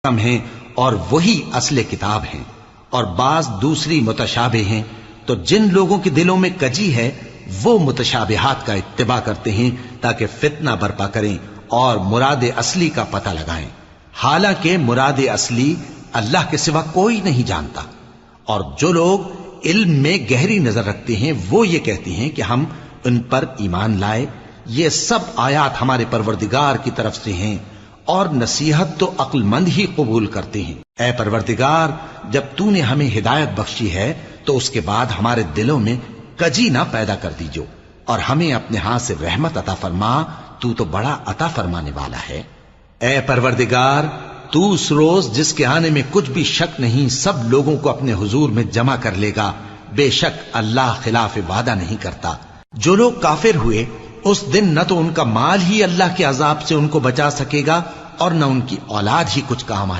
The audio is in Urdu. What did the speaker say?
ہیں اور وہی اصل کتاب ہیں، اور بعض دوسری متشابہ ہیں، تو جن لوگوں کے دلوں میں کجی ہے وہ متشابہات کا اتباع کرتے ہیں تاکہ فتنہ برپا کریں اور مراد اصلی کا پتہ لگائیں، حالانکہ مراد اصلی اللہ کے سوا کوئی نہیں جانتا۔ اور جو لوگ علم میں گہری نظر رکھتے ہیں وہ یہ کہتے ہیں کہ ہم ان پر ایمان لائے، یہ سب آیات ہمارے پروردگار کی طرف سے ہیں، اور نصیحت تو عقل مند ہی قبول کرتے ہیں۔ اے پروردگار، جب تو نے ہمیں ہدایت بخشی ہے تو اس کے بعد ہمارے دلوں میں کجی نہ پیدا کر دیجو، اور ہمیں اپنے ہاتھ سے رحمت عطا فرما، تو بڑا عطا فرمانے والا ہے۔ اے پروردگار، تو اس روز جس کے آنے میں کچھ بھی شک نہیں سب لوگوں کو اپنے حضور میں جمع کر لے گا، بے شک اللہ خلاف وعدہ نہیں کرتا۔ جو لوگ کافر ہوئے اس دن نہ تو ان کا مال ہی اللہ کے عذاب سے ان کو بچا سکے گا اور نہ ان کی اولاد ہی کچھ کام آئے